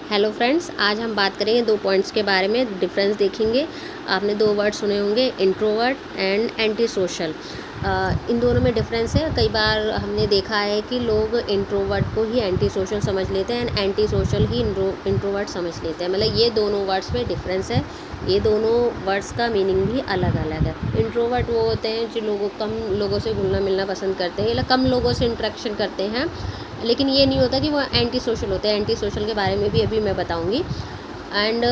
Hello friends, आज हम बात करेंगे 2 पॉइंट्स के बारे में, डिफरेंस देखेंगे। आपने 2 वर्ड सुने होंगे, इंट्रोवर्ट एंड एंटी सोशल। इन दोनों में डिफरेंस है। कई बार हमने देखा है कि लोग इंट्रोवर्ट को ही एंटी सोशल समझ लेते हैं and anti social he introvert समझ लेते हैं। मतलब ये दोनों वर्ड्स में डिफरेंस है। ये दोनों वर्ड्स का मीनिंग भी अलग अलग है। इंट्रोवर्ट वो होते हैं जो कम लोगों से घुलना मिलना पसंद करते हैं या कम लोगों से इंटरेक्शन करते हैं, लेकिन ये नहीं होता कि वो एंटी सोशल होते हैं। एंटी सोशल के बारे में भी अभी मैं बताऊंगी। एंड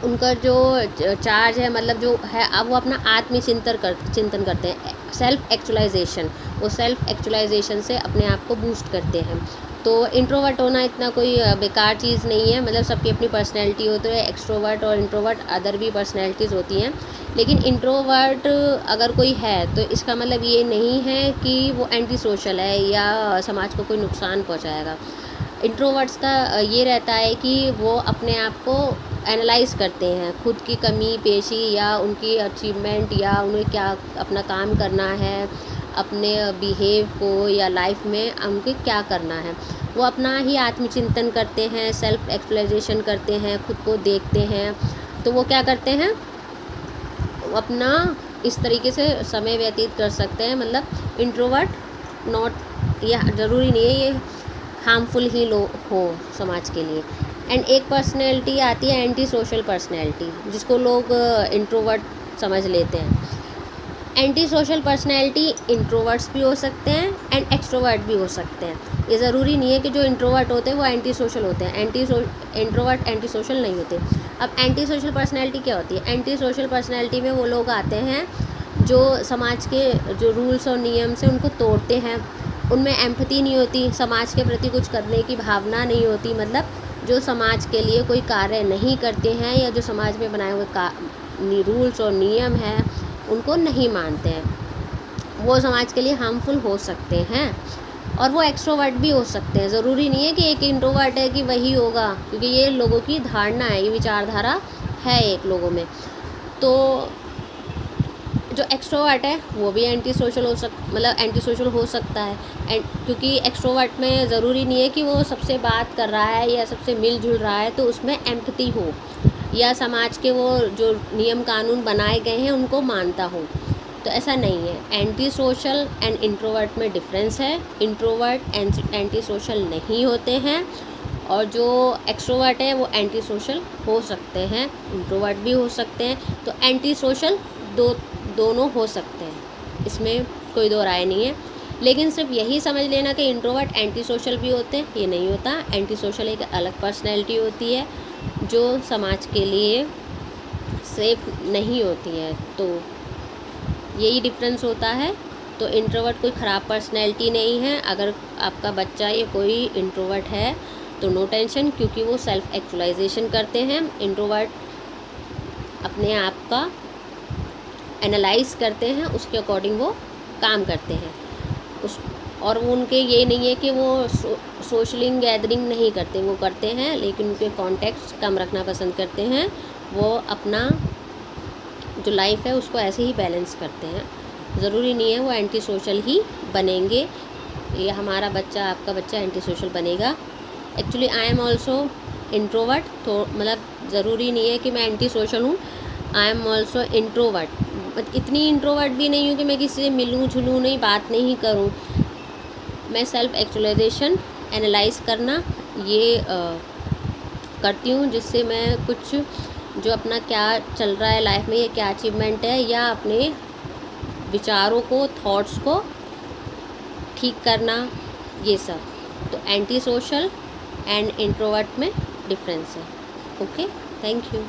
उनका जो चार्ज है, मतलब जो है, अब वो अपना चिंतन करते हैं, सेल्फ एक्चुअलाइजेशन। वो सेल्फ एक्चुअलाइजेशन से अपने आप को बूस्ट करते हैं। तो इंट्रोवर्ट होना इतना कोई बेकार चीज़ नहीं है। मतलब सबकी अपनी पर्सनैलिटी होती है। एक्सट्रोवर्ट और इंट्रोवर्ट अदर भी पर्सनैलिटीज़ होती हैं, लेकिन इंट्रोवर्ट अगर कोई है तो इसका मतलब ये नहीं है कि वो एंटी सोशल है या समाज को कोई नुकसान पहुंचाएगा। इंट्रोवर्ट्स का ये रहता है कि वो अपने आप को एनालाइज करते हैं, खुद की कमी पेशी या उनकी अचीवमेंट या उन्हें क्या अपना काम करना है, अपने बिहेव को या लाइफ में उनके क्या करना है। वो अपना ही आत्मचिंतन करते हैं, सेल्फ एक्चुअलाइजेशन करते हैं, खुद को देखते हैं। तो वो क्या करते हैं, अपना इस तरीके से समय व्यतीत कर सकते हैं। मतलब इंट्रोवर्ट नॉट, या ज़रूरी नहीं है ये हार्मफुल ही हो समाज के लिए। एंड एक पर्सनैलिटी आती है एंटी सोशल पर्सनैलिटी, जिसको लोग इंट्रोवर्ट समझ लेते हैं। एंटी सोशल पर्सनैलिटी इंट्रोवर्ट्स भी हो सकते हैं एंड एक्सट्रोवर्ट भी हो सकते हैं। ये ज़रूरी नहीं है कि जो इंट्रोवर्ट होते हैं वो एंटी सोशल होते हैं। इंट्रोवर्ट एंटी सोशल नहीं होते। अब एंटी सोशल पर्सनैलिटी क्या होती है? एंटी सोशल पर्सनैलिटी में वो लोग आते हैं जो समाज के जो रूल्स और नियम से उनको तोड़ते हैं। उनमें एम्पैथी नहीं होती, समाज के प्रति कुछ करने की भावना नहीं होती। मतलब जो समाज के लिए कोई कार्य नहीं करते हैं या जो समाज में बनाए हुए रूल्स और नियम हैं उनको नहीं मानते हैं, वो समाज के लिए हार्मफुल हो सकते हैं। और वो एक्सट्रोवर्ट भी हो सकते हैं। ज़रूरी नहीं है कि एक इंट्रोवर्ट है कि वही होगा, क्योंकि ये लोगों की धारणा है, ये विचारधारा है एक लोगों में। तो जो एक्सट्रोवर्ट है वो भी एंटी सोशल हो सकता है। एंड क्योंकि एक्सट्रोवर्ट में ज़रूरी नहीं है कि वो सबसे बात कर रहा है या सबसे मिलजुल रहा है तो उसमें एम्पैथी हो या समाज के वो जो नियम कानून बनाए गए हैं उनको मानता हो। तो ऐसा नहीं है। एंटी सोशल एंड इंट्रोवर्ट में डिफरेंस है। इंट्रोवर्ट एंटी सोशल नहीं होते हैं और जो एक्सट्रोवर्ट है वो एंटी सोशल हो सकते हैं, इंट्रोवर्ट भी हो सकते हैं। तो एंटी सोशल दोनों हो सकते हैं, इसमें कोई दो राय नहीं है। लेकिन सिर्फ यही समझ लेना कि इंट्रोवर्ट एंटी सोशल भी होते हैं, ये नहीं होता। एंटी सोशल एक अलग पर्सनैलिटी होती है जो समाज के लिए सेफ नहीं होती है। तो यही डिफरेंस होता है। तो इंट्रोवर्ट कोई ख़राब पर्सनैलिटी नहीं है। अगर आपका बच्चा या कोई इंट्रोवर्ट है तो नो टेंशन, क्योंकि वो सेल्फ एक्चुअलाइजेशन करते हैं। इंट्रोवर्ट अपने आप का एनालाइज करते हैं, उसके अकॉर्डिंग वो काम करते हैं। और वो उनके ये नहीं है कि वो सोशलिंग गैदरिंग नहीं करते, वो करते हैं, लेकिन उनके कॉन्टेक्स्ट कम रखना पसंद करते हैं। वो अपना जो लाइफ है उसको ऐसे ही बैलेंस करते हैं। ज़रूरी नहीं है वो एंटी सोशल ही बनेंगे या हमारा बच्चा, आपका बच्चा एंटी सोशल बनेगा। Actually I am also introvert. तो मतलब ज़रूरी नहीं है कि मैं एंटी सोशल हूँ। I am also introvert. इतनी इंट्रोवर्ट भी नहीं हूँ कि मैं किसी से मिलूँ जुलूँ नहीं, बात नहीं करूँ। मैं सेल्फ एक्चुअलाइजेशन, एनालाइज करना ये करती हूँ, जिससे मैं कुछ जो अपना क्या चल रहा है लाइफ में, ये क्या अचीवमेंट है, या अपने विचारों को, थॉट्स को ठीक करना, ये सब। तो एंटी सोशल एंड इंट्रोवर्ट में डिफरेंस है। Okay, thank you.